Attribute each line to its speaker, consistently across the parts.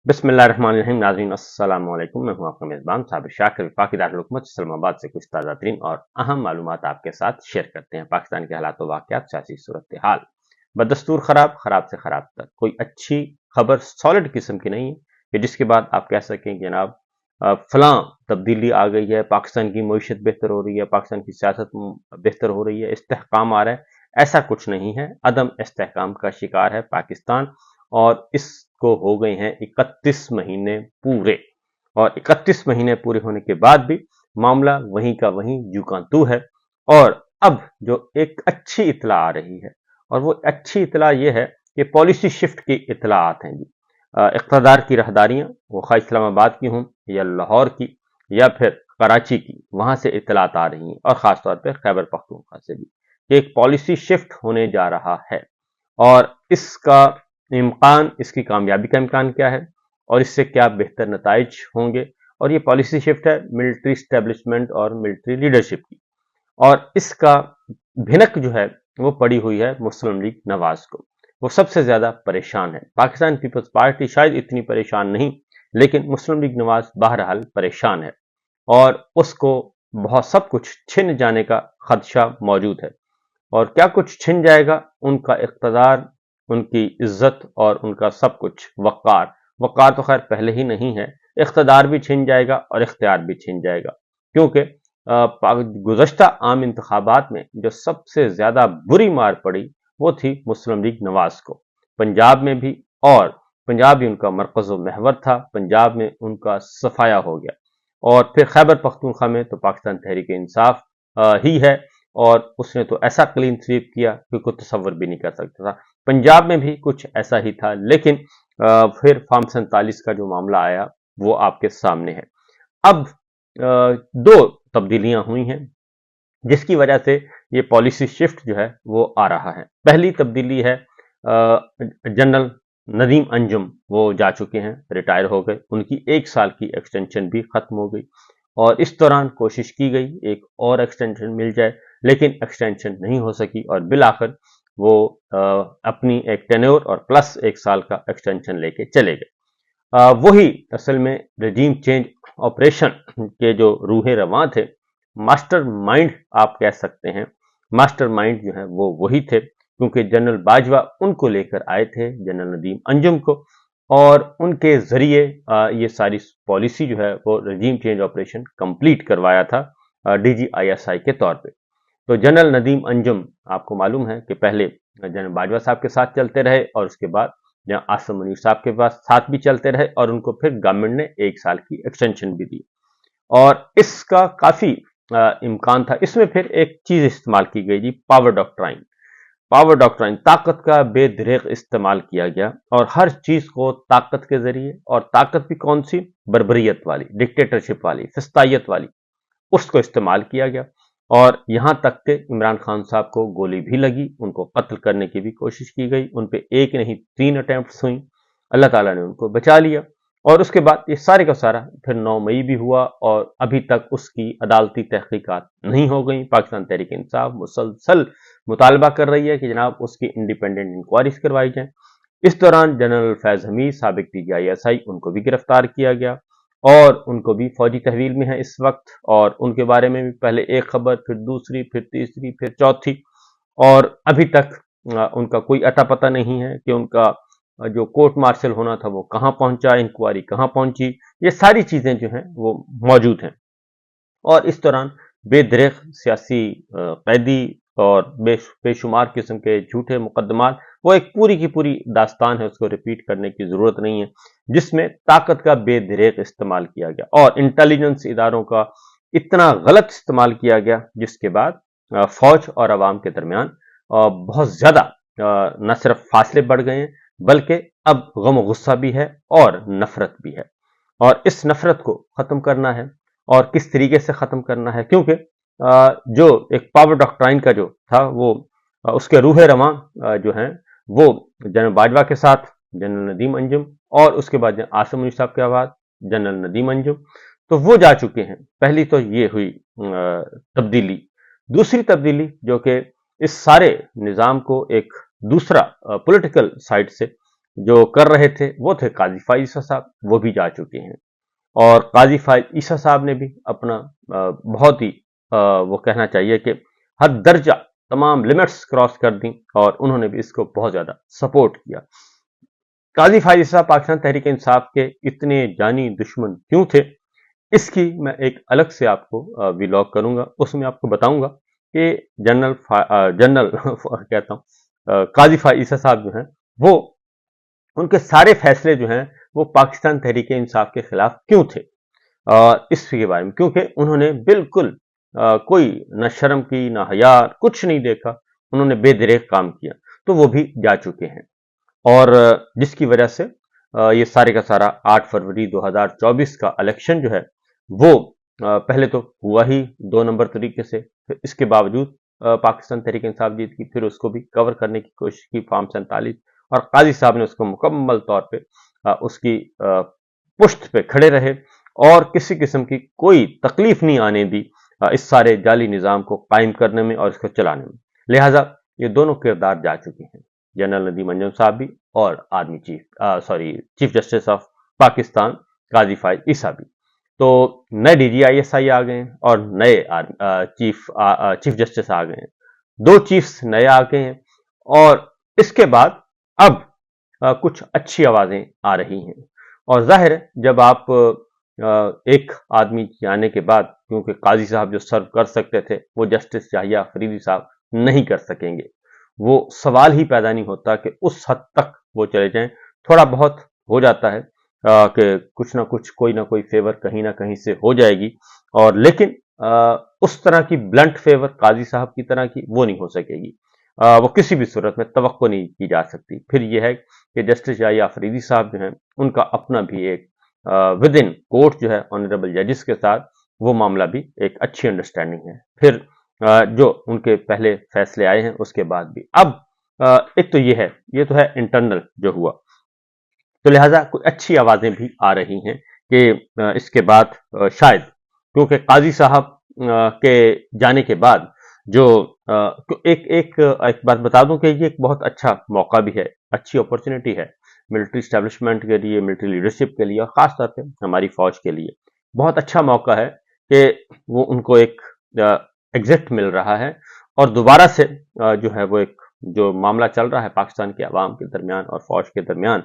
Speaker 1: बिस्मिल्लाहिर्रहमानिर्रहीम। नाज़रीन अस्सलाम वालेकुम। मैं हूं आपका मेज़बान साबिर शाकिर। वफाकी दारुल-हुकूमत इस्लामाबाद से कुछ ताज़ा तरीन और अहम मालूमात आपके साथ शेयर करते हैं। पाकिस्तान के हालात व वाक़यात, सियासी सूरत हाल, बदस्तूर खराब, खराब से खराब तक। कोई अच्छी खबर सॉलिड किस्म की नहीं है कि जिसके बाद आप कह सकें कि जनाब फलां तब्दीली आ गई है, पाकिस्तान की मईशत बेहतर हो रही है, पाकिस्तान की सियासत बेहतर हो रही है, इस्तेहकाम आ रहा है। ऐसा कुछ नहीं है। अदम इस्तेहकाम का शिकार है पाकिस्तान, और इसको हो गए हैं 31 महीने पूरे। और 31 महीने पूरे होने के बाद भी मामला वहीं का वहीं यूं का त्यों है। और अब जो एक अच्छी इतला आ रही है, और वो अच्छी इतला ये है कि पॉलिसी शिफ्ट की इतलात हैं जी। इक़्तिदार की राहदारियां, वो खा इस्लामाबाद की हों या लाहौर की या फिर कराची की, वहां से इतलात आ रही हैं, और खासतौर पर खैबर पख्तूनख्वा से भी, कि एक पॉलिसी शिफ्ट होने जा रहा है। और इसका इम्कान, इसकी कामयाबी का इम्कान क्या है, और इससे क्या बेहतर नताइज होंगे। और ये पॉलिसी शिफ्ट है मिलिट्री स्टैब्लिशमेंट और मिलिट्री लीडरशिप की। और इसका भिनक जो है वो पड़ी हुई है मुस्लिम लीग नवाज को। वो सबसे ज्यादा परेशान है। पाकिस्तान पीपल्स पार्टी शायद इतनी परेशान नहीं, लेकिन मुस्लिम लीग नवाज बहरहाल परेशान है, और उसको बहुत सब कुछ छिन जाने का खदशा मौजूद है। और क्या कुछ छिन जाएगा? उनका इक़्तिदार, उनकी इज्जत और उनका सब कुछ। वक़ार, वक़ार तो खैर पहले ही नहीं है, इक़्तिदार भी छिन जाएगा और इख्तियार भी छिन जाएगा। क्योंकि गुज़श्ता आम इंतखाबात में जो सबसे ज्यादा बुरी मार पड़ी वो थी मुस्लिम लीग नवाज को, पंजाब में भी। और पंजाब भी उनका मरकज़ व महवर था, पंजाब में उनका सफाया हो गया। और फिर खैबर पख्तूनख्वा में तो पाकिस्तान तहरीक इंसाफ ही है, और उसने तो ऐसा क्लीन स्वीप किया कि कोई तसव्वुर भी नहीं कर सकता था। पंजाब में भी कुछ ऐसा ही था, लेकिन फिर फॉर्म 47 का जो मामला आया वो आपके सामने है। अब दो तब्दीलियां हुई हैं जिसकी वजह से ये पॉलिसी शिफ्ट जो है वो आ रहा है। पहली तब्दीली है जनरल नदीम अंजुम, वो जा चुके हैं, रिटायर हो गए, उनकी 1 साल की एक्सटेंशन भी खत्म हो गई। और इस दौरान कोशिश की गई एक और एक्सटेंशन मिल जाए, लेकिन एक्सटेंशन नहीं हो सकी, और बिल आखिर वो अपनी एक टेन्योर और प्लस 1 साल का एक्सटेंशन लेके चले गए। वही असल में रजीम चेंज ऑपरेशन के जो रूहे रवां थे, मास्टर माइंड आप कह सकते हैं, मास्टर माइंड जो है वो वही थे, क्योंकि जनरल बाजवा उनको लेकर आए थे, जनरल नदीम अंजुम को, और उनके जरिए ये सारी पॉलिसी जो है वो रजीम चेंज ऑपरेशन कंप्लीट करवाया था DGISI के तौर पे। तो जनरल नदीम अंजुम, आपको मालूम है कि पहले जनरल बाजवा साहब के साथ चलते रहे, और उसके बाद जहां आसिम मुनीर साहब के पास साथ भी चलते रहे, और उनको फिर गवर्नमेंट ने 1 साल की एक्सटेंशन भी दी। और इसका काफी इम्कान था। इसमें फिर एक चीज इस्तेमाल की गई जी, पावर डॉक्ट्राइन। पावर डॉक्ट्राइन, ताकत का बेदरेग इस्तेमाल किया गया, और हर चीज को ताकत के जरिए, और ताकत भी कौन सी? बर्बरियत वाली, डिक्टेटरशिप वाली, फिस्तायत वाली, उसको इस्तेमाल किया गया। और यहां तक कि इमरान खान साहब को गोली भी लगी, उनको कत्ल करने की भी कोशिश की गई, उन पे एक नहीं 3 अटेम्प्ट्स हुई, अल्लाह ताला ने उनको बचा लिया। और उसके बाद ये सारे का सारा फिर 9 मई भी हुआ, और अभी तक उसकी अदालती तहकीकात नहीं हो गई। पाकिस्तान तहरीक इंसाफ मुसलसल मुतालबा कर रही है कि जनाब उसकी इंडिपेंडेंट इंक्वायरीज करवाई जाए। इस दौरान जनरल फैज हमीद, साबिक DGISI, उनको भी गिरफ्तार किया गया, और उनको भी फौजी तहवील में है इस वक्त। और उनके बारे में भी पहले एक खबर, फिर दूसरी, फिर तीसरी, फिर चौथी, और अभी तक उनका कोई अता पता नहीं है कि उनका जो कोर्ट मार्शल होना था वो कहां पहुंचा, इंक्वायरी कहां पहुंची। ये सारी चीजें जो हैं वो मौजूद हैं। और इस दौरान बेदरेग सियासी कैदी और बेशुमार किस्म के झूठे मुकदमात, वो एक पूरी की पूरी दास्तान है, उसको रिपीट करने की जरूरत नहीं है, जिसमें ताकत का बेदरेग इस्तेमाल किया गया और इंटेलिजेंस इदारों का इतना गलत इस्तेमाल किया गया, जिसके बाद फौज और अवाम के दरमियान बहुत ज्यादा न सिर्फ फासले बढ़ गए हैं, बल्कि अब गम गुस्सा भी है और नफरत भी है। और इस नफरत को खत्म करना है, और किस तरीके से खत्म करना है, क्योंकि जो एक पावर डॉक्ट्राइन का जो था वो उसके रूहे रवां जो हैं वो जनरल बाजवा के साथ जनरल नदीम अंजुम, और उसके बाद आसिम मुनीर साहब के बाद जनरल नदीम अंजुम, तो वो जा चुके हैं। पहली तो ये हुई तब्दीली। दूसरी तब्दीली जो कि इस सारे निज़ाम को एक दूसरा पॉलिटिकल साइड से जो कर रहे थे वो थे काजी फाइज ईसा साहब, वो भी जा चुके हैं। और काजी फाइज ईसा साहब ने भी अपना बहुत ही वो कहना चाहिए कि हद दर्जा तमाम लिमिट्स क्रॉस कर दी और उन्होंने भी इसको बहुत ज्यादा सपोर्ट किया। काजी फाइज ईसा पाकिस्तान तहरीक इंसाफ के इतने जानी दुश्मन क्यों थे, इसकी मैं एक अलग से आपको व्लॉग करूंगा, उसमें आपको बताऊंगा कि जनरल कहता हूं काजी फाइज ईसा साहब जो हैं वो, उनके सारे फैसले जो हैं वो पाकिस्तान तहरीक इंसाफ के खिलाफ क्यों थे, इसके बारे में, क्योंकि उन्होंने बिल्कुल कोई न शर्म की न हया, कुछ नहीं देखा, उन्होंने बेदरेक काम किया, तो वो भी जा चुके हैं। और जिसकी वजह से ये सारे का सारा 8 फरवरी 2024 का इलेक्शन जो है वो पहले तो हुआ ही 2 नंबर तरीके से, फिर इसके बावजूद पाकिस्तान तहरीक इंसाफ जीत की, फिर उसको भी कवर करने की कोशिश की फॉर्म 47, और काजी साहब ने उसको मुकम्मल तौर पे उसकी पुश्त पे खड़े रहे और किसी किस्म की कोई तकलीफ नहीं आने दी इस सारे जाली निजाम को कायम करने में और इसको चलाने में। लिहाजा ये दोनों किरदार जा चुके हैं, जनरल नदीम अंजुम साहब भी और army chief justice of Pakistan Qazi Faez Isa भी। तो नए DGISI आ गए हैं और नए चीफ जस्टिस आ गए हैं, 2 चीफ्स नए आ गए हैं, और इसके बाद अब कुछ अच्छी आवाजें आ रही हैं। और जाहिर है जब आप एक आदमी जाने के बाद, क्योंकि काजी साहब जो सर्व कर सकते थे वो जस्टिस याहिया अफरीदी साहब नहीं कर सकेंगे, वो सवाल ही पैदा नहीं होता कि उस हद तक वो चले जाएं। थोड़ा बहुत हो जाता है कि कुछ ना कुछ, कोई ना कोई फेवर कहीं ना कहीं से हो जाएगी, और लेकिन उस तरह की ब्लंट फेवर काजी साहब की तरह की वो नहीं हो सकेगी, वो किसी भी सूरत में तवक्को नहीं की जा सकती। फिर यह है कि जस्टिस याहिया अफरीदी साहब जो हैं उनका अपना भी एक विद इन कोर्ट जो है ऑनरेबल जजेस के साथ वो मामला भी एक अच्छी अंडरस्टैंडिंग है। फिर जो उनके पहले फैसले आए हैं उसके बाद भी अब एक तो ये तो है इंटरनल जो हुआ, तो लिहाजा कुछ अच्छी आवाजें भी आ रही हैं कि इसके बाद शायद, क्योंकि काजी साहब के जाने के बाद जो एक बात बता दूं कि ये एक बहुत अच्छा मौका भी है, अच्छी अपॉर्चुनिटी है मिलिट्री स्टैब्लिशमेंट के लिए, मिलिट्री लीडरशिप के लिए, और खासतौर पे हमारी फौज के लिए बहुत अच्छा मौका है कि वो उनको एक एग्जिट मिल रहा है, और दोबारा से जो है वो एक जो मामला चल रहा है पाकिस्तान के अवाम के दरमियान और फौज के दरमियान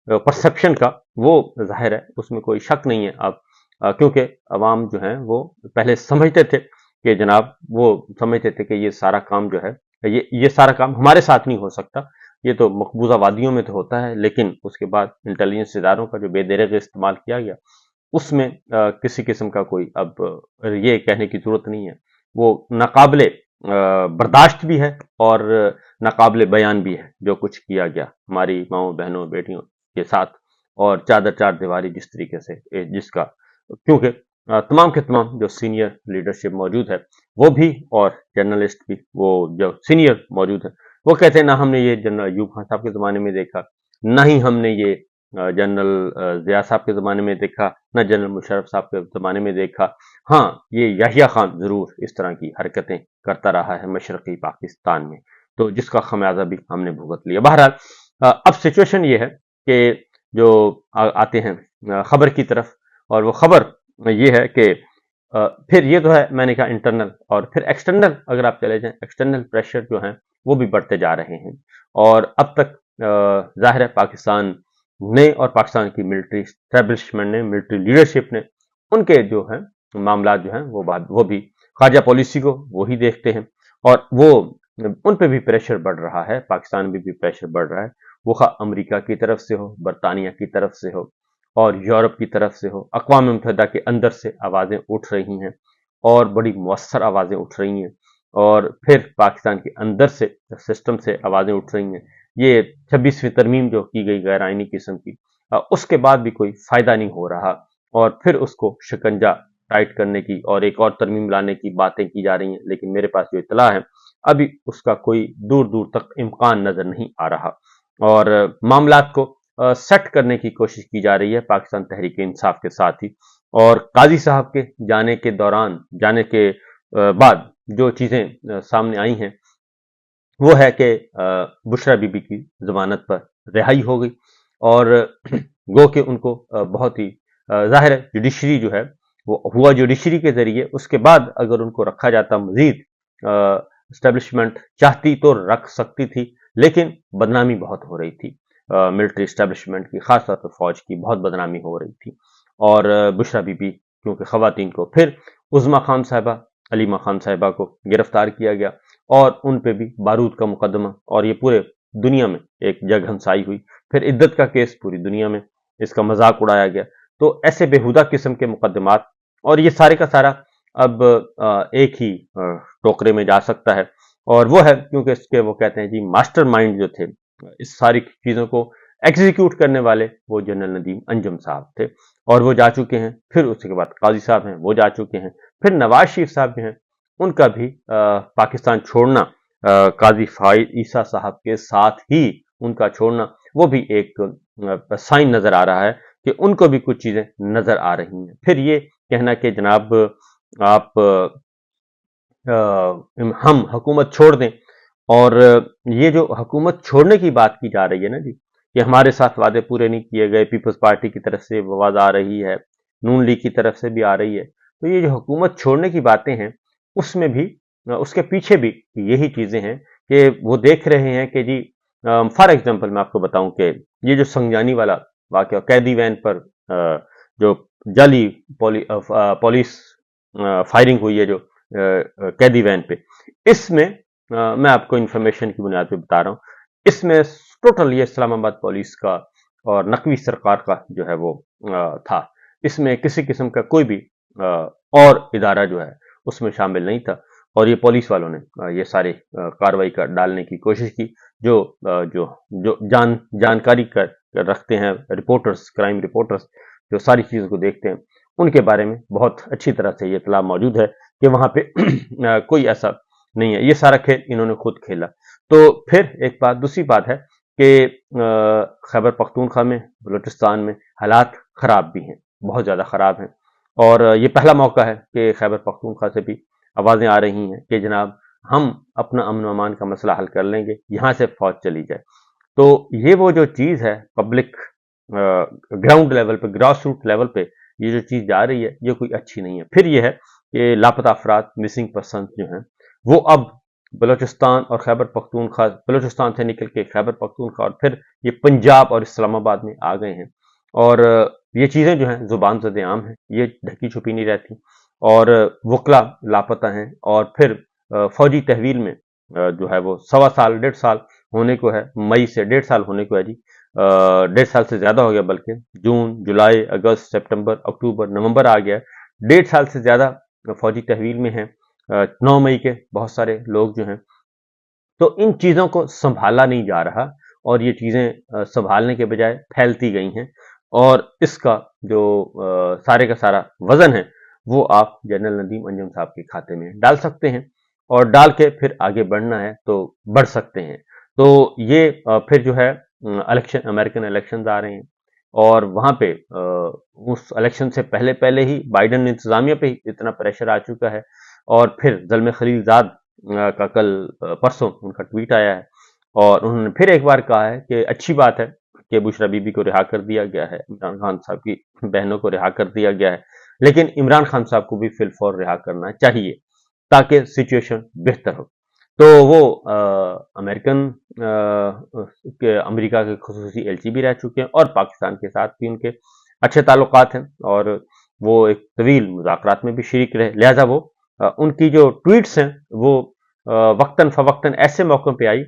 Speaker 1: परसेप्शन का, वो जाहिर है उसमें कोई शक नहीं है अब, क्योंकि अवाम जो है वो पहले समझते थे कि जनाब, वो समझते थे कि ये सारा काम जो है ये सारा काम हमारे साथ नहीं हो सकता, ये तो मकबूजा वादियों में तो होता है, लेकिन उसके बाद इंटेलिजेंस इदारों का जो बेदरग इस्तेमाल किया गया उसमें किसी किस्म का कोई अब ये कहने की जरूरत नहीं है, वो नाकाबिले बर्दाश्त भी है और नाकाबिले बयान भी है जो कुछ किया गया हमारी माओ बहनों बेटियों के साथ, और चार दीवारी जिस तरीके से जिसका, क्योंकि तमाम के तमाम जो सीनियर लीडरशिप मौजूद है वो भी, और जर्नलिस्ट भी, वो जो सीनियर मौजूद है वो कहते हैं ना हमने ये जनरल अयूब खान साहब के जमाने में देखा, ना ही हमने ये जनरल जिया साहब के जमाने में देखा, ना जनरल मुशर्रफ साहब के जमाने में देखा। हाँ, ये याहिया खान जरूर इस तरह की हरकतें करता रहा है मशरकी पाकिस्तान में, तो जिसका खमियाजा भी हमने भुगत लिया। बहरहाल अब सिचुएशन ये है कि जो आते हैं खबर की तरफ, और वो खबर ये है कि फिर ये तो है मैंने कहा इंटरनल, और फिर एक्सटर्नल अगर आप चले जाएं, एक्सटर्नल प्रेशर जो है वो भी बढ़ते जा रहे हैं, और अब तक जाहिर है पाकिस्तान ने और पाकिस्तान की मिलिट्री स्टैब्लिशमेंट ने, मिलिट्री लीडरशिप ने, उनके जो है मामला जो है वो भी खारजा पॉलिसी को वो ही देखते हैं, और वो उन पे भी प्रेशर बढ़ रहा है, पाकिस्तान में भी प्रेशर बढ़ रहा है, वो अमेरिका की तरफ से हो, बरतानिया की तरफ से हो, और यूरोप की तरफ से हो, अक़वाम मुत्तहिदा के अंदर से आवाजें उठ रही हैं, और बड़ी मुअस्सर आवाजें उठ रही हैं, और फिर पाकिस्तान के अंदर से सिस्टम से आवाजें उठ रही हैं। ये 26वीं तरमीम जो की गई गैर आईनी किस्म की, उसके बाद भी कोई फायदा नहीं हो रहा, और फिर उसको शिकंजा टाइट करने की और एक और तरमीम लाने की बातें की जा रही हैं, लेकिन मेरे पास जो इतला है अभी उसका कोई दूर दूर तक इम्कान नजर नहीं आ रहा, और मामलात को सेट करने की कोशिश की जा रही है पाकिस्तान तहरीक इंसाफ के साथ ही। और काजी साहब के जाने के बाद जो चीजें सामने आई हैं वो है कि बुशरा बीबी की जमानत पर रिहाई हो गई, اور گو کہ ان کو بہت ہی ظاہر ہے جوڈیشری جو ہے وہ ہوا جوڈیشری کے ذریعے، اس کے بعد اگر ان کو رکھا جاتا مزید اسٹیبلشمنٹ چاہتی تو رکھ سکتی تھی، لیکن بدنامی بہت ہو رہی تھی ملٹری اسٹیبلشمنٹ کی، خاص طور پر فوج کی بہت بدنامی ہو رہی تھی. اور بشرا بی بی کیونکہ خواتین کو، پھر عظما خان صاحبہ، علیمہ خان صاحبہ کو گرفتار کیا گیا اور ان پہ بھی بارود کا مقدمہ، اور یہ پورے دنیا میں ایک جگ ہنسائی ہوئی. پھر عدت کا کیس پوری دنیا میں اس کا مذاق اڑایا گیا. تو ایسے بےہودہ قسم کے مقدمات، اور یہ سارے کا سارا اب ایک ہی ٹوکرے میں جا سکتا ہے، اور وہ ہے کیونکہ اس کے وہ کہتے ہیں جی ماسٹر مائنڈ جو تھے اس ساری چیزوں کو ایگزیکیوٹ کرنے والے، وہ جنرل ندیم انجم صاحب تھے، اور وہ جا چکے ہیں. پھر اس کے بعد قاضی صاحب ہیں، وہ جا چکے ہیں. پھر نواز شریف صاحب جو ہیں ان کا بھی پاکستان چھوڑنا، قاضی فائد عیسیٰ صاحب کے ساتھ ہی ان کا چھوڑنا، وہ بھی ایک سائن نظر آ رہا ہے کہ ان کو بھی کچھ چیزیں نظر آ رہی ہیں. پھر یہ کہنا کہ جناب آپ ہم حکومت چھوڑ دیں، اور یہ جو حکومت چھوڑنے کی بات کی جا رہی ہے نا جی، کہ ہمارے ساتھ وعدے پورے نہیں کیے گئے، پیپلز پارٹی کی طرف سے آواز آ رہی ہے، نون لیگ کی طرف سے بھی آ رہی ہے، تو یہ جو حکومت چھوڑنے کی باتیں ہیں اس میں بھی، اس کے پیچھے بھی یہی چیزیں ہیں کہ وہ دیکھ رہے ہیں کہ جی فار ایگزامپل میں آپ کو بتاؤں کہ یہ جو سنگجانی والا واقعہ، قیدی وین پر جو جعلی پولیس فائرنگ ہوئی ہے جو قیدی وین پہ، اس میں میں آپ کو انفارمیشن کی بنیاد پہ بتا رہا ہوں، اس میں ٹوٹل یہ اسلام آباد پولیس کا اور نقوی سرکار کا جو ہے وہ تھا. اس میں کسی قسم کا کوئی بھی اور ادارہ جو ہے اس میں شامل نہیں تھا، اور یہ پولیس والوں نے یہ سارے کاروائی کا ڈالنے کی کوشش کی. جو جو جو جانکاری رکھتے ہیں رپورٹرز، کرائم رپورٹرز جو ساری چیزوں کو دیکھتے ہیں، ان کے بارے میں بہت اچھی طرح سے یہ اطلاع موجود ہے کہ وہاں پہ کوئی ایسا نہیں ہے، یہ سارا کھیل انہوں نے خود کھیلا. تو پھر ایک بات، دوسری بات ہے کہ خیبر پختونخوا میں، بلوچستان میں حالات خراب بھی ہیں، بہت زیادہ خراب ہیں، اور یہ پہلا موقع ہے کہ خیبر پختونخوا سے بھی آوازیں آ رہی ہیں کہ جناب ہم اپنا امن و امان کا مسئلہ حل کر لیں گے، یہاں سے فوج چلی جائے. تو یہ وہ جو چیز ہے پبلک گراؤنڈ لیول پہ، گراس روٹ لیول پہ یہ جو چیز جا رہی ہے یہ کوئی اچھی نہیں ہے. پھر یہ ہے کہ لاپتہ افراد، مسنگ پرسن جو ہیں وہ اب بلوچستان اور خیبر پختونخوا، بلوچستان سے نکل کے خیبر پختونخوا اور پھر یہ پنجاب اور اسلام آباد میں آ گئے ہیں. اور یہ چیزیں جو ہیں زبان زد عام ہیں، یہ ڈھکی چھپی نہیں رہتی، اور وکلا لاپتہ ہیں. اور پھر فوجی تحویل میں جو ہے وہ 1.25 سال 1.5 سال ہونے کو ہے، مئی سے 1.5 سال ہونے کو ہے جی، 1.5 سال سے زیادہ ہو گیا، بلکہ جون، جولائی، اگست، سپٹمبر، اکتوبر، نومبر آ گیا، 1.5 سال سے زیادہ فوجی تحویل میں ہیں. 9 مئی کے بہت سارے لوگ جو ہیں، تو ان چیزوں کو سنبھالا نہیں جا رہا، اور یہ چیزیں سنبھالنے کے بجائے پھیلتی گئی ہیں، اور اس کا جو سارے کا سارا وزن ہے وہ آپ جنرل ندیم انجم صاحب کے کھاتے میں ڈال سکتے ہیں، اور ڈال کے پھر آگے بڑھنا ہے تو بڑھ سکتے ہیں. تو یہ پھر جو ہے الیکشن، امریکن الیکشنز آ رہے ہیں، اور وہاں پہ اس الیکشن سے پہلے ہی بائیڈن انتظامیہ پہ اتنا پریشر آ چکا ہے. اور پھر زلمے خلیل زاد کا کل پرسوں ان کا ٹویٹ آیا ہے، اور انہوں نے پھر ایک بار کہا ہے کہ اچھی بات ہے کہ بشرا بی بی کو رہا کر دیا گیا ہے، عمران خان صاحب کی بہنوں کو رہا کر دیا گیا ہے، لیکن عمران خان صاحب کو بھی فی الفور رہا کرنا چاہیے تاکہ سچویشن بہتر ہو. تو وہ امریکہ کے خصوصی ایلچی بھی رہ چکے ہیں، اور پاکستان کے ساتھ بھی ان کے اچھے تعلقات ہیں، اور وہ ایک طویل مذاکرات میں بھی شریک رہے. لہذا وہ ان کی جو ٹویٹس ہیں وہ وقتاً فوقتاً ایسے موقع پہ آئی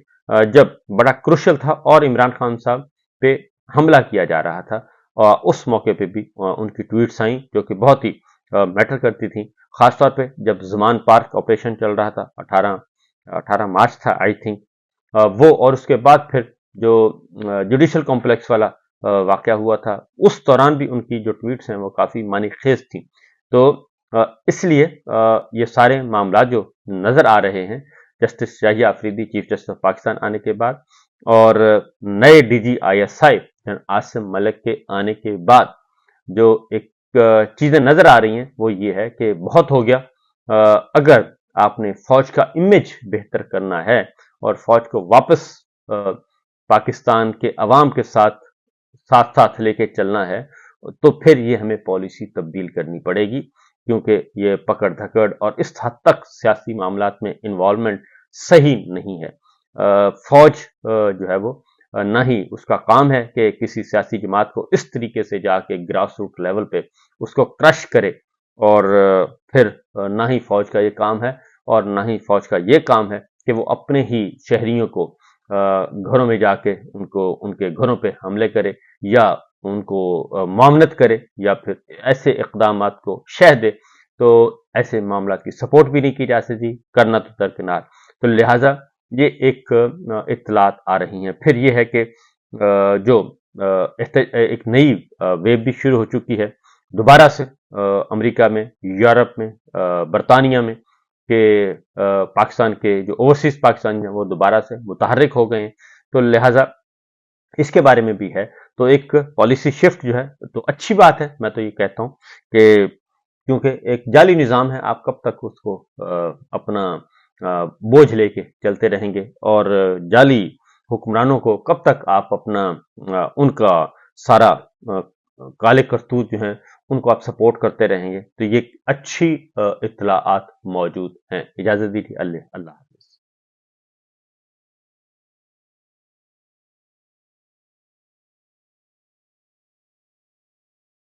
Speaker 1: جب بڑا کروشل تھا اور عمران خان صاحب پہ حملہ کیا جا رہا تھا، اور اس موقع پہ بھی ان کی ٹویٹس آئیں جو کہ بہت ہی میٹر کرتی تھیں، خاص طور پہ جب زمان پارک آپریشن چل رہا تھا، 18 مارچ تھا آئی تھنک وہ، اور اس کے بعد پھر جو جوڈیشل کمپلیکس والا واقعہ ہوا تھا، اس دوران بھی ان کی جو ٹویٹس ہیں وہ کافی معنی خیز تھیں. تو اس لیے یہ سارے معاملات جو نظر آ رہے ہیں جسٹس شاہیہ Afridi chief justice of Pakistan آنے کے بعد، اور نئے D G I S I Asim Malik کے آنے کے بعد، جو ایک چیزیں نظر آ رہی ہیں وہ یہ ہے کہ بہت ہو گیا. اگر آپ نے فوج کا امیج بہتر کرنا ہے اور فوج کو واپس پاکستان کے عوام کے ساتھ साथ साथ लेके चलना है, तो फिर ये हमें पॉलिसी तब्दील करनी पड़ेगी, क्योंकि ये पकड़ धकड़ और इस हद तक सियासी मामलात में इन्वॉल्वमेंट सही नहीं है। फौज जो है वो ना ही उसका काम है कि किसी सियासी जमात को इस तरीके से जाके ग्रास रूट लेवल पे उसको क्रश करे, और फिर ना ही फौज का ये काम है और ना ही फौज का ये काम है कि वो अपने ही शहरियों को घरों में जाके उनको उनके घरों पे हमले करे या उनको मामनत करे या फिर ऐसे इकदामात को शह दे। तो ऐसे मामला की सपोर्ट भी नहीं की जा सकती, करना तो दरकिनार। तो लिहाजा ये एक इत्तलात आ रही हैं। फिर ये है कि जो एक नई वेव भी शुरू हो चुकी है दोबारा से अमेरिका में, यूरोप में, बरतानिया में, कि पाकिस्तान के जो ओवरसीज पाकिस्तानी हैं वो दोबारा से मुतहर्रिक हो गए हैं। तो लिहाजा इसके बारे में भी है। तो एक पॉलिसी शिफ्ट जो है तो अच्छी बात है, मैं तो ये कहता हूँ कि क्योंकि एक जाली निज़ाम है, आप कब तक उसको अपना बोझ लेके चलते रहेंगे, और जाली हुक्मरानों को कब तक आप अपना उनका सारा काले करतूत जो हैं उनको आप सपोर्ट करते रहेंगे। तो ये अच्छी इत्तलाआत मौजूद हैं। इजाज़त दीजिए, अल्लाह।